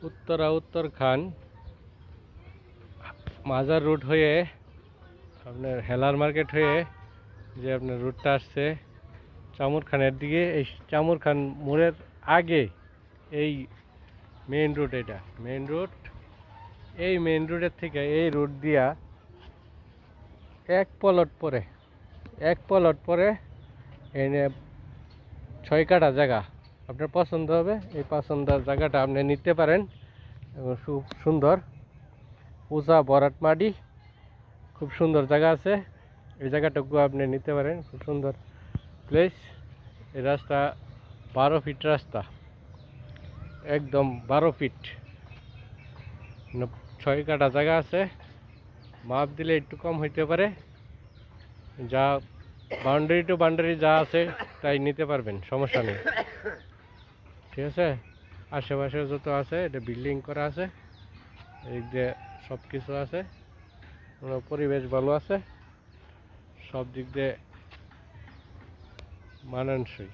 উত্তরখান মাজার রুট হয়ে আপনার হেলার মার্কেট হয়ে যে আপনার রুটটা আসছে চামুরখানের দিকে, এই চামুরখান মোড়ের আগে এই মেইন রুট, এটা মেইন রুট। এই মেইন রুটের থেকে এই রুট দিয়া এক পলট পরে এনে 6 কাঠা জায়গা আপনার পছন্দ হবে। এই পছন্দের জায়গাটা আপনি নিতে পারেন এবং খুব সুন্দর উঁচা ভরাট মাটি, খুব সুন্দর জায়গা আছে। এই জায়গাটুকু আপনি নিতে পারেন, খুব সুন্দর প্লেস। এই রাস্তা 12 ফিট রাস্তা, একদম 12 ফিট, 6 কাঠা জায়গা আছে। মাপ দিলে একটু কম হইতে পারে, যা বাউন্ডারি টু বাউন্ডারি যা আছে তাই নিতে পারবেন, সমস্যা নেই। ঠিক আছে, আশেপাশে যত আছে এটা বিল্ডিং করা আছে, এই যে সব কিছু আছে, পরিবেশ ভালো আছে, সব দিক দিয়ে মানানসই।